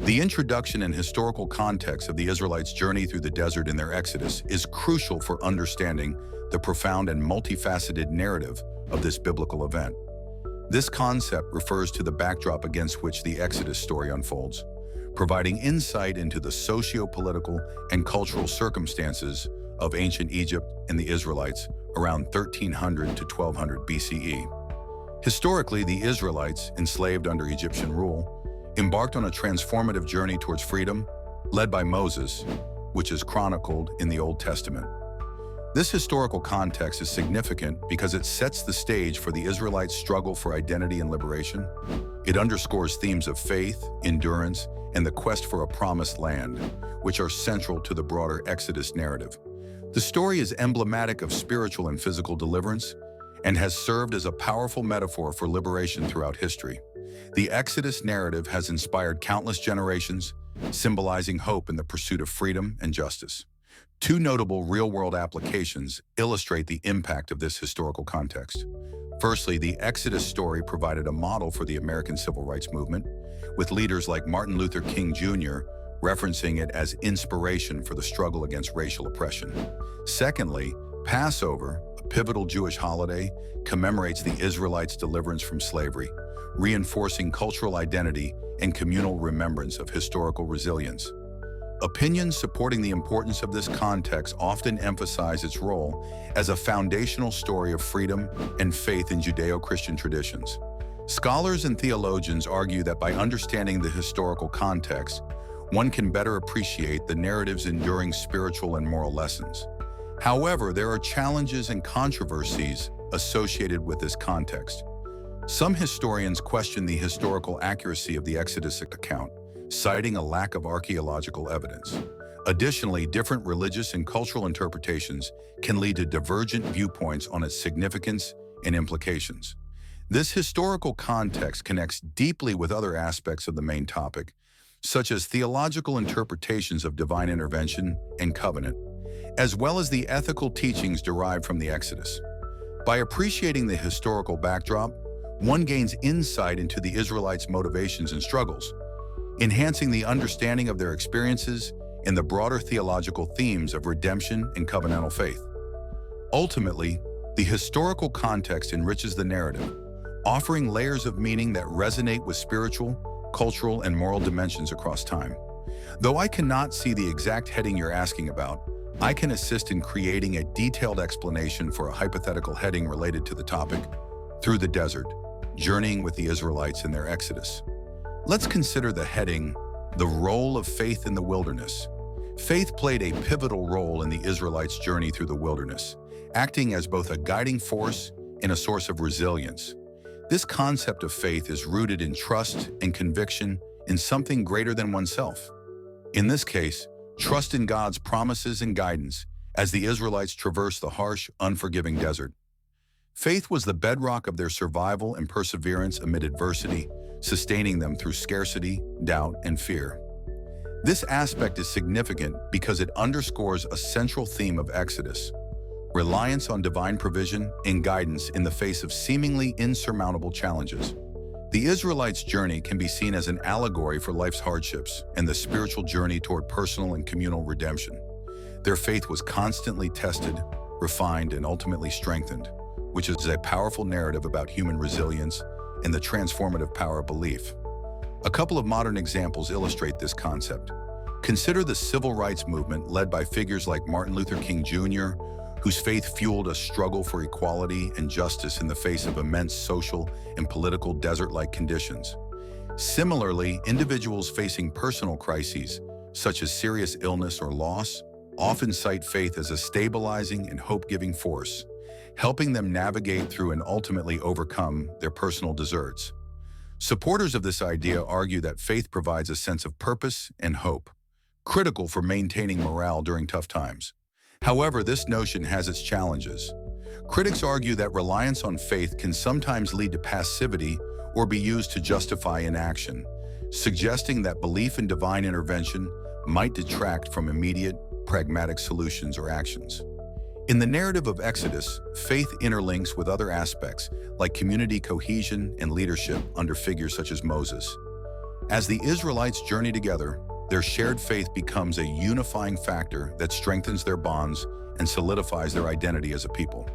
The introduction and historical context of the Israelites' journey through the desert in their Exodus is crucial for understanding the profound and multifaceted narrative of this biblical event. This concept refers to the backdrop against which the Exodus story unfolds, providing insight into the socio-political and cultural circumstances of ancient Egypt and the Israelites around 1300 to 1200 BCE. Historically, the Israelites, enslaved under Egyptian rule, embarked on a transformative journey towards freedom, led by Moses, which is chronicled in the Old Testament. This historical context is significant because it sets the stage for the Israelites' struggle for identity and liberation. It underscores themes of faith, endurance, and the quest for a promised land, which are central to the broader Exodus narrative. The story is emblematic of spiritual and physical deliverance and has served as a powerful metaphor for liberation throughout history. The Exodus narrative has inspired countless generations, symbolizing hope in the pursuit of freedom and justice. Two notable real-world applications illustrate the impact of this historical context. Firstly, the Exodus story provided a model for the American civil rights movement, with leaders like Martin Luther King Jr. referencing it as inspiration for the struggle against racial oppression. Secondly, Passover, a pivotal Jewish holiday, commemorates the Israelites' deliverance from slavery, reinforcing cultural identity and communal remembrance of historical resilience. Opinions supporting the importance of this context often emphasize its role as a foundational story of freedom and faith in Judeo-Christian traditions. Scholars and theologians argue that by understanding the historical context, one can better appreciate the narrative's enduring spiritual and moral lessons. However, there are challenges and controversies associated with this context. Some historians question the historical accuracy of the Exodus account, citing a lack of archaeological evidence. Additionally, different religious and cultural interpretations can lead to divergent viewpoints on its significance and implications. This historical context connects deeply with other aspects of the main topic, such as theological interpretations of divine intervention and covenant, as well as the ethical teachings derived from the Exodus. By appreciating the historical backdrop, one gains insight into the Israelites' motivations and struggles, enhancing the understanding of their experiences and the broader theological themes of redemption and covenantal faith. Ultimately, the historical context enriches the narrative, offering layers of meaning that resonate with spiritual, cultural, and moral dimensions across time. Though I cannot see the exact heading you're asking about, I can assist in creating a detailed explanation for a hypothetical heading related to the topic, Through the Desert, Journeying with the Israelites in their Exodus. Let's consider the heading, The Role of Faith in the Wilderness. Faith played a pivotal role in the Israelites' journey through the wilderness, acting as both a guiding force and a source of resilience. This concept of faith is rooted in trust and conviction in something greater than oneself. In this case, trust in God's promises and guidance as the Israelites traversed the harsh, unforgiving desert. Faith was the bedrock of their survival and perseverance amid adversity, sustaining them through scarcity, doubt, and fear. This aspect is significant because it underscores a central theme of Exodus: reliance on divine provision and guidance in the face of seemingly insurmountable challenges. The Israelites' journey can be seen as an allegory for life's hardships and the spiritual journey toward personal and communal redemption. Their faith was constantly tested, refined, and ultimately strengthened, which is a powerful narrative about human resilience and the transformative power of belief. A couple of modern examples illustrate this concept. Consider the civil rights movement led by figures like Martin Luther King Jr., whose faith fueled a struggle for equality and justice in the face of immense social and political desert-like conditions. Similarly, individuals facing personal crises, such as serious illness or loss, often cite faith as a stabilizing and hope-giving force, helping them navigate through and ultimately overcome their personal deserts. Supporters of this idea argue that faith provides a sense of purpose and hope, critical for maintaining morale during tough times. However, this notion has its challenges. Critics argue that reliance on faith can sometimes lead to passivity or be used to justify inaction, suggesting that belief in divine intervention might detract from immediate, pragmatic solutions or actions. In the narrative of Exodus, faith interlinks with other aspects like community cohesion and leadership under figures such as Moses. As the Israelites journey together, their shared faith becomes a unifying factor that strengthens their bonds and solidifies their identity as a people.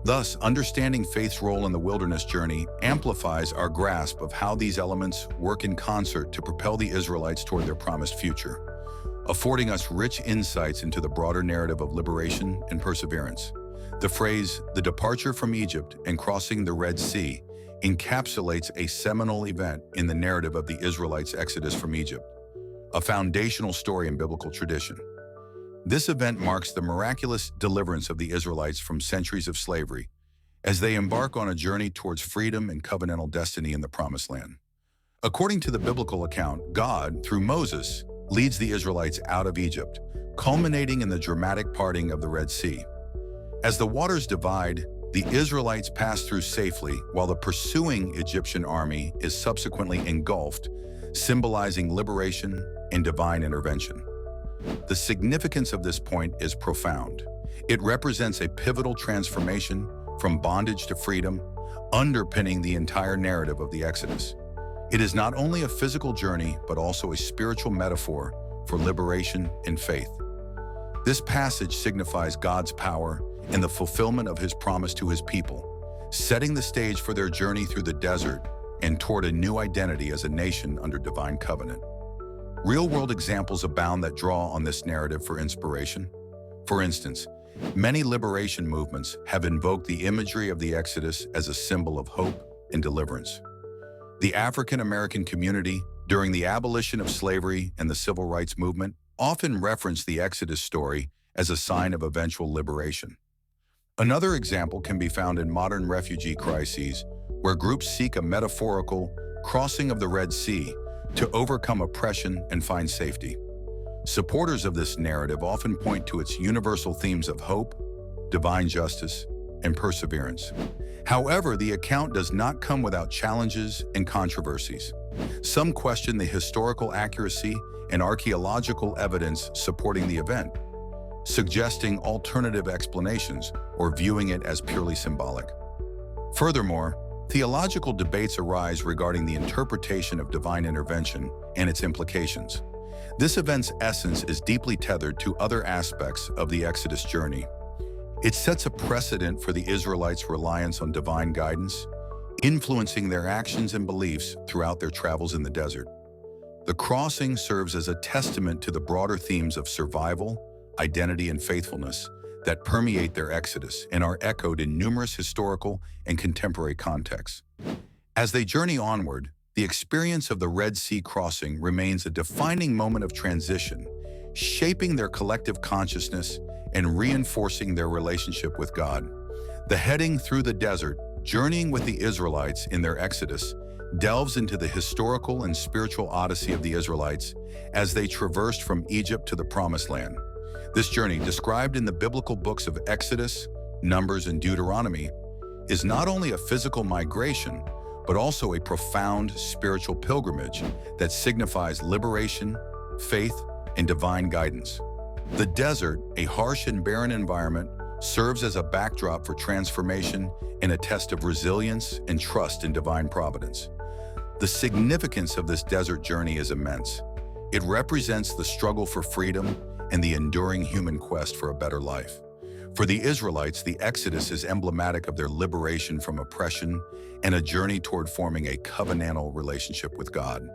Thus, understanding faith's role in the wilderness journey amplifies our grasp of how these elements work in concert to propel the Israelites toward their promised future, affording us rich insights into the broader narrative of liberation and perseverance. The phrase, "the departure from Egypt and crossing the Red Sea," encapsulates a seminal event in the narrative of the Israelites' Exodus from Egypt, a foundational story in biblical tradition. This event marks the miraculous deliverance of the Israelites from centuries of slavery as they embark on a journey towards freedom and covenantal destiny in the Promised Land. According to the biblical account, God, through Moses, leads the Israelites out of Egypt, culminating in the dramatic parting of the Red Sea. As the waters divide, the Israelites pass through safely while the pursuing Egyptian army is subsequently engulfed, symbolizing liberation and divine intervention. The significance of this point is profound. It represents a pivotal transformation from bondage to freedom, underpinning the entire narrative of the Exodus. It is not only a physical journey, but also a spiritual metaphor for liberation and faith. This passage signifies God's power and the fulfillment of His promise to His people, setting the stage for their journey through the desert and toward a new identity as a nation under divine covenant. Real-world examples abound that draw on this narrative for inspiration. For instance, many liberation movements have invoked the imagery of the Exodus as a symbol of hope and deliverance. The African American community, during the abolition of slavery and the civil rights movement, often referenced the Exodus story as a sign of eventual liberation. Another example can be found in modern refugee crises, where groups seek a metaphorical crossing of the Red Sea to overcome oppression and find safety. Supporters of this narrative often point to its universal themes of hope, divine justice, and perseverance. However, the account does not come without challenges and controversies. Some question the historical accuracy and archaeological evidence supporting the event, suggesting alternative explanations or viewing it as purely symbolic. Furthermore, theological debates arise regarding the interpretation of divine intervention and its implications. This event's essence is deeply tethered to other aspects of the Exodus journey. It sets a precedent for the Israelites' reliance on divine guidance, influencing their actions and beliefs throughout their travels in the desert. The crossing serves as a testament to the broader themes of survival, identity, and faithfulness that permeate their Exodus and are echoed in numerous historical and contemporary contexts. As they journey onward, the experience of the Red Sea crossing remains a defining moment of transition, shaping their collective consciousness and reinforcing their relationship with God. The heading through the desert, journeying with the Israelites in their Exodus, delves into the historical and spiritual odyssey of the Israelites as they traversed from Egypt to the Promised Land. This journey, described in the biblical books of Exodus, Numbers, and Deuteronomy, is not only a physical migration, but also a profound spiritual pilgrimage that signifies liberation, faith, and divine guidance. The desert, a harsh and barren environment, serves as a backdrop for transformation and a test of resilience and trust in divine providence. The significance of this desert journey is immense. It represents the struggle for freedom and the enduring human quest for a better life. For the Israelites, the Exodus is emblematic of their liberation from oppression and a journey toward forming a covenantal relationship with God.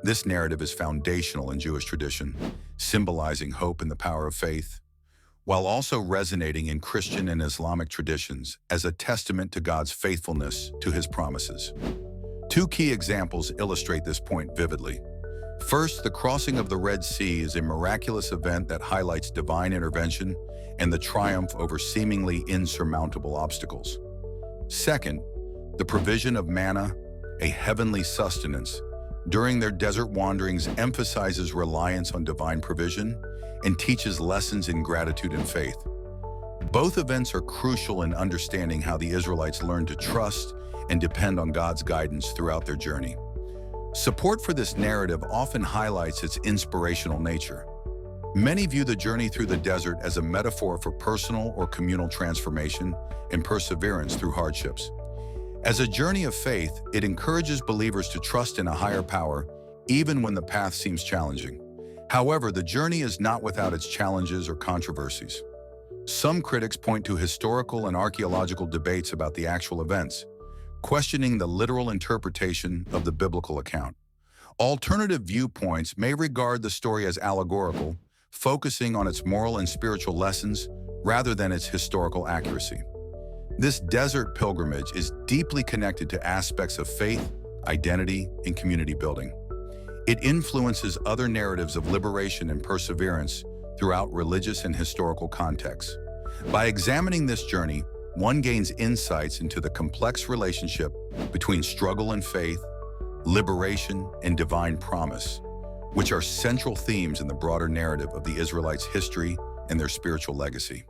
This narrative is foundational in Jewish tradition, symbolizing hope and the power of faith, while also resonating in Christian and Islamic traditions as a testament to God's faithfulness to His promises. Two key examples illustrate this point vividly. First, the crossing of the Red Sea is a miraculous event that highlights divine intervention and the triumph over seemingly insurmountable obstacles. Second, the provision of manna, a heavenly sustenance, during their desert wanderings emphasizes reliance on divine provision and teaches lessons in gratitude and faith. Both events are crucial in understanding how the Israelites learned to trust and depend on God's guidance throughout their journey. Support for this narrative often highlights its inspirational nature. Many view the journey through the desert as a metaphor for personal or communal transformation and perseverance through hardships. As a journey of faith, it encourages believers to trust in a higher power, even when the path seems challenging. However, the journey is not without its challenges or controversies. Some critics point to historical and archaeological debates about the actual events, questioning the literal interpretation of the biblical account. Alternative viewpoints may regard the story as allegorical, focusing on its moral and spiritual lessons rather than its historical accuracy. This desert pilgrimage is deeply connected to aspects of faith, identity, and community building. It influences other narratives of liberation and perseverance throughout religious and historical contexts. By examining this journey, one gains insights into the complex relationship between struggle and faith, liberation and divine promise, which are central themes in the broader narrative of the Israelites' history and their spiritual legacy.